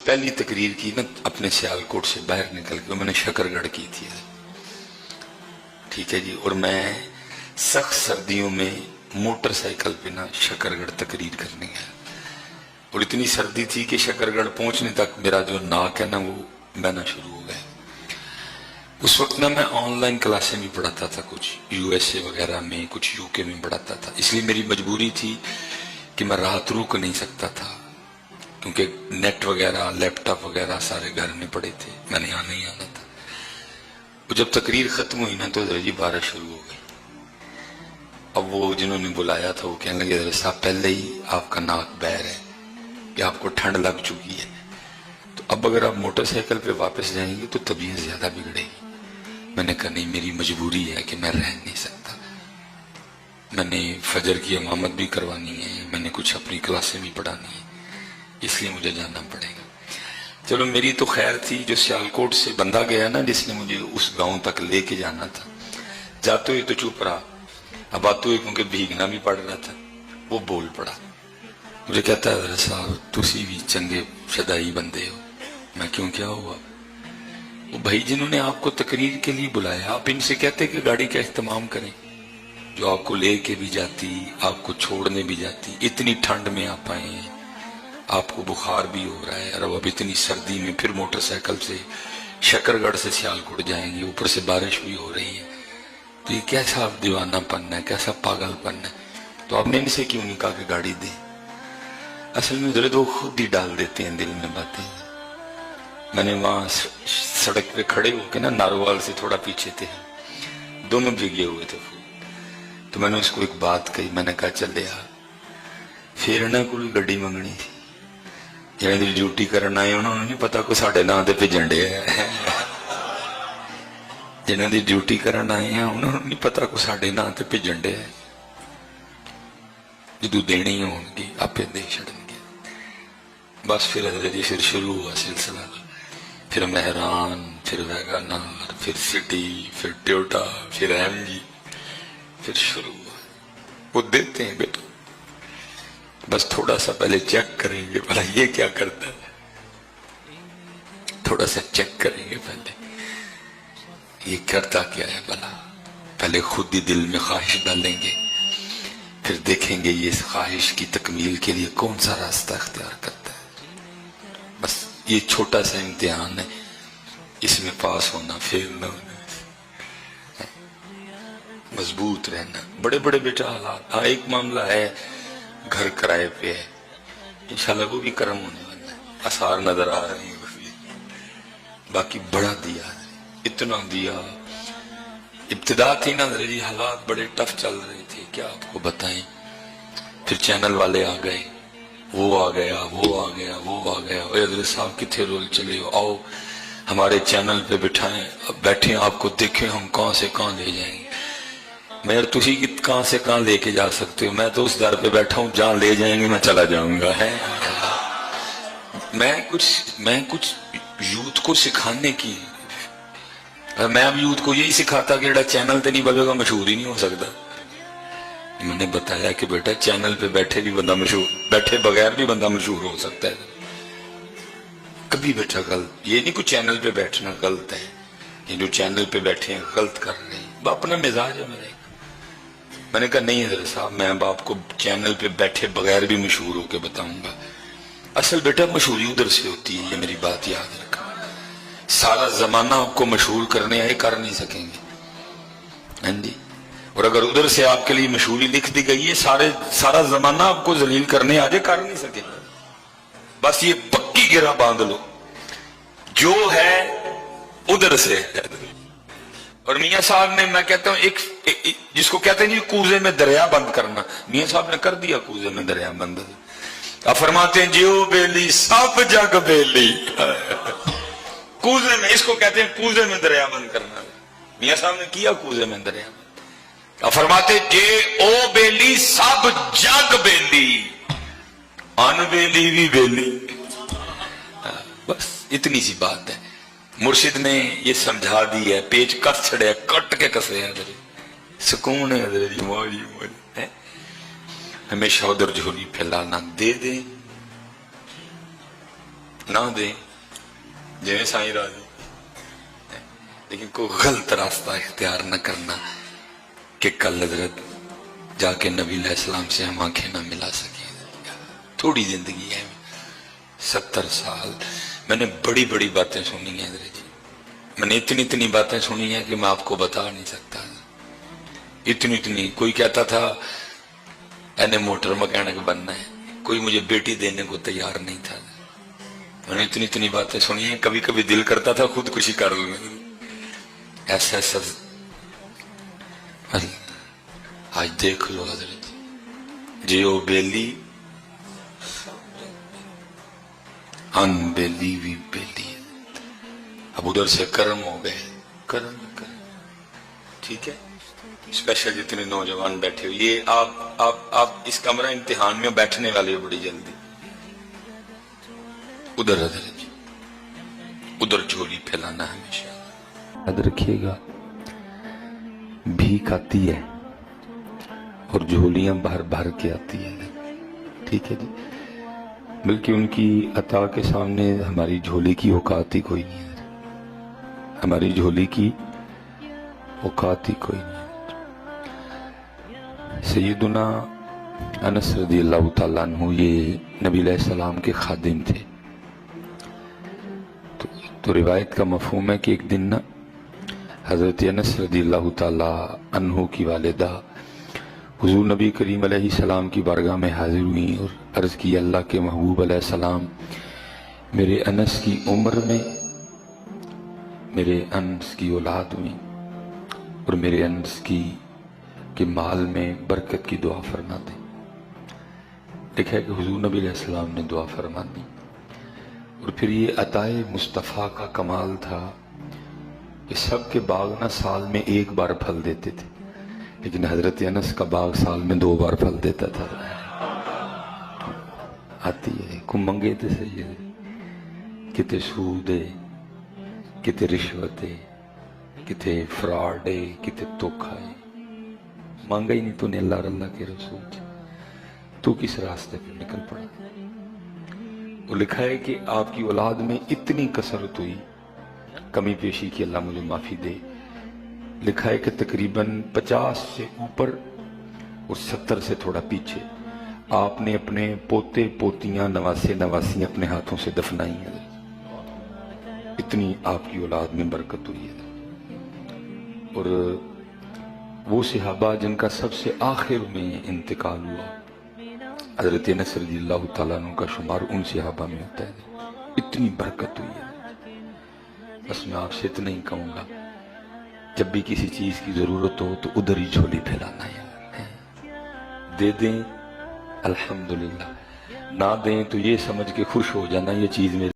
पहली तकरीर की ना अपने सियालकोट से बाहर निकल के, मैंने शकरगढ़ की थी, ठीक है जी। और मैं सख्त सर्दियों में मोटरसाइकिल पे ना शकरगढ़ तकरीर करने गया, और इतनी सर्दी थी कि शकरगढ़ पहुंचने तक मेरा जो नाक है ना वो बहना शुरू हो गया। उस वक्त ना मैं ऑनलाइन क्लासें भी पढ़ाता था, कुछ यूएसए वगैरह में, कुछ यूके में पढ़ाता था, इसलिए मेरी मजबूरी थी कि मैं रात रुक नहीं सकता था, क्योंकि नेट वगैरह लैपटॉप वगैरह सारे घर में पड़े थे, मैंने यहाँ नहीं आना था। वो जब तकरीर खत्म हुई ना तो जी बारिश शुरू हो गई। अब वो जिन्होंने बुलाया था वो कहने लगे साहब पहले ही आपका नाक बह रहा है कि आपको ठंड लग चुकी है, तो अब अगर आप मोटरसाइकिल पे वापस जाएंगे तो तबीयत ज्यादा बिगड़ेगी। मैंने कहा नहीं, मेरी मजबूरी है कि मैं रह नहीं सकता, मैंने फजर की इमामत भी करवानी है, मैंने कुछ अपनी क्लासें भी पढ़ानी है, इसलिए मुझे जाना पड़ेगा। चलो मेरी तो खैर थी, जो सियालकोट से बंदा गया ना जिसने मुझे उस गांव तक लेके जाना था, जाते हुए तो चुप रहा, अब आते हुए क्योंकि भीगना भी पड़ रहा था वो बोल पड़ा। मुझे कहता है साहब तुसी भी चंगे शदाई बंदे हो। मैं क्यों, क्या हुआ? वो भाई जिन्होंने आपको तकरीर के लिए बुलाया, आप इनसे कहते कि गाड़ी का इस्तेमाल करें, जो आपको लेके भी जाती, आपको छोड़ने भी जाती, इतनी ठंड में आप आए हैं, आपको बुखार भी हो रहा है, और अब इतनी सर्दी में फिर मोटरसाइकिल से शकरगढ़ से सियालकोट जाएंगे, ऊपर से बारिश भी हो रही है, तो ये कैसा दीवानापन है, कैसा पागलपन है। तो आपने इनसे क्यों नहीं कहा कि गाड़ी दे? असल में जरूरत वो खुद ही डाल देते हैं दिल में बातें। मैंने वहां सड़क पे खड़े होके ना, नारोवाल से थोड़ा पीछे थे, दोनों भीगे हुए थे, तो मैंने उसको एक बात कही, मैंने कहा चल यार फिर ना कोई गड्डी मंगनी थी, जिन्हें ड्यूटी करना है उन्होंने नहीं पता को साढ़े नां ते भेजन डे है, जिन्हों की ड्यूटी करन आए हैं उन्होंने नहीं पता को साढ़े नां ते भेजन डे है, जो देनी होगी आपे दे छड़ेंगे। बस फिर हजरत जी फिर शुरू हुआ सिलसिला, फिर मेहरान, फिर वैगनार, फिर सिटी, फिर टोयोटा, फिर एमजी, फिर शुरू हुआ। वो देते हैं बेटा, बस थोड़ा सा पहले चेक करेंगे भला ये क्या करता है, थोड़ा सा चेक करेंगे पहले ये करता क्या है भला, पहले खुद ही दिल में ख्वाहिश डालेंगे, फिर देखेंगे ये इस ख्वाहिश की तकमील के लिए कौन सा रास्ता अख्तियार करता है। बस ये छोटा सा इम्तिहान है, इसमें पास होना फेल न होना, मजबूत रहना। बड़े बड़े बेटा हालात, हाँ एक मामला है घर किराए पे है, इंशाल्लाह वो भी कर्म होने वाला है, आसार नजर आ रहे हैं, बाकी बड़ा दिया, इतना दिया। इब्तिदा थी ना जी, हालात बड़े टफ चल रहे थे, क्या आपको बताएं। फिर चैनल वाले आ गए, वो आ गया, वो आ गया, वो आ गया, हजरत साहब कितने रोल चले हो, आओ हमारे चैनल पे बिठाएं, अब बैठे आपको देखें हम कहां से कहां ले जाएंगे। मैं यार तुसी कहां से कहां लेके जा सकते हो, मैं तो उस दर पे बैठा हूं जहां ले जाएंगे मैं चला जाऊंगा है। मैं कुछ यूथ को सिखाने की, मैं अब यूथ को यही सिखाता कि जेड़ा चैनल पे नहीं बगेगा मशहूर ही नहीं हो सकता। मैंने बताया कि बेटा चैनल पे बैठे भी बंदा मशहूर, बैठे बगैर भी बंदा मशहूर हो सकता है। कभी बेटा गलत ये नहीं, कुछ चैनल पे बैठना गलत है, ये जो चैनल पे बैठे हैं गलत कर रहे हैं, अपना मिजाज है मेरा। मैंने कहा नहीं हजरत साहब, मैं अब आपको चैनल पे बैठे बगैर भी मशहूर होकर बताऊंगा। असल बेटा मशहूरी उधर से होती है, ये मेरी बात याद रखा। सारा जमाना आपको मशहूर करने आए कर नहीं सकेंगे, हाँ जी। और अगर उधर से आपके लिए मशहूरी लिख दी गई है, सारा जमाना आपको जलील करने आ जाए कर नहीं सकेंगे। बस ये पक्की गिरा बांध लो, जो है उधर से है। और मियां साहब ने, मैं कहता हूं एक जिसको कहते हैं जी कूजे में दरिया बंद करना, मियां साहब ने कर दिया कूजे में दरिया बंद। आप फरमाते हैं जियो बेली सब जग बेली, कूजे में, इसको कहते हैं कूजे में दरिया बंद करना। मियां साहब ने किया कूजे में दरिया बंद। आप फरमाते जे ओ बेली सब जग बेली, अनबेली भी बेली। बस इतनी सी बात है, मुर्शिद ने ये समझा दी है, पेच कस छड़े कट के कसे है, सुकून है जी, मौज है। हमेशा उधर झोली फैलाना दे दे, نہ دیں جیسے سائیں راضی، لیکن کوئی غلط راستہ اختیار نہ کرنا کہ کل حضرت جا کے نبی علیہ السلام سے ہم آنکھیں نہ ملا سکیں۔ تھوڑی زندگی ہے، 70 سال میں نے بڑی بڑی باتیں سنی ہیں حضرت جی، میں نے اتنی باتیں سنی ہیں کہ میں آپ کو بتا نہیں سکتا، اتنی۔ کوئی کہتا تھا اینے موٹر مکینک بننا ہے، کوئی مجھے بیٹی دینے کو تیار نہیں تھا۔ میں نے اتنی باتیں سنی ہیں، کبھی کبھی دل کرتا تھا خودکشی کر لوں، ایسا آج دیکھ لو حضرت جی، او بیلی ان بیلی وی بیلی، اب ادھر سے کرم ہو گئے، کرم ٹھیک ہے۔ اسپیشل جتنے نوجوان بیٹھے ہو، یہ آپ اس کمرہ امتحان میں بیٹھنے والے بڑی جلدی، ادھر حضرت جی ادھر جھولی پھیلانا ہمیشہ یاد رکھیے گا۔ بھیک آتی ہے اور جھولیاں بھر کے آتی ہے، ٹھیک ہے جی، بلکہ ان کی عطا کے سامنے ہماری جھولی کی اوقات ہی کوئی نہیں ہے، ہماری جھولی کی اوقات ہی کوئی نہیں ہے۔ سیدنا انس رضی اللہ تعالیٰ عنہ یہ نبی علیہ السلام کے خادم تھے، تو روایت کا مفہوم ہے کہ ایک دن نا حضرت انس رضی اللہ تعالیٰ عنہ کی والدہ حضور نبی کریم علیہ السلام کی بارگاہ میں حاضر ہوئیں اور عرض کی، اللہ کے محبوب علیہ السلام، میرے انس کی عمر میں، میرے انس کی اولاد میں اور میرے انس کے مال میں برکت کی دعا فرما دیں۔ لکھا ہے کہ حضور نبی علیہ السلام نے دعا فرما دی، اور پھر یہ عطائے مصطفیٰ کا کمال تھا کہ سب کے باغ نہ سال میں ایک بار پھل دیتے تھے، لیکن حضرت انس کا باغ سال میں 2 بار پھل دیتا تھا۔ آتی ہے کو منگے تے سید، کتے سود ہے، کتے رشوت ہے، کتے فراڈ ہے، کتے دھوکا ہے، مانگا ہی نہیں تو نے اللہ کے رسول سے، تو کس راستے پہ نکل پڑا۔ وہ لکھا ہے کہ آپ کی اولاد میں اتنی کثرت ہوئی، کمی پیشی کی اللہ مجھے معافی دے، لکھا ہے کہ تقریباً 50 سے اوپر اور 70 سے تھوڑا پیچھے آپ نے اپنے پوتے پوتیاں نواسیاں اپنے ہاتھوں سے دفنائی ہیں، اتنی آپ کی اولاد میں برکت ہوئی ہے۔ اور وہ صحابہ جن کا سب سے آخر میں انتقال ہوا، حضرت انس رضی اللہ تعالیٰ عنہ کا شمار ان صحابہ میں ہوتا ہے، اتنی برکت ہوئی ہے۔ بس میں آپ سے اتنا ہی کہوں گا، جب بھی کسی چیز کی ضرورت ہو تو ادھر ہی جھولی پھیلانا ہے، دے دیں الحمدللہ، نہ دیں تو یہ سمجھ کے خوش ہو جانا یہ چیز میرے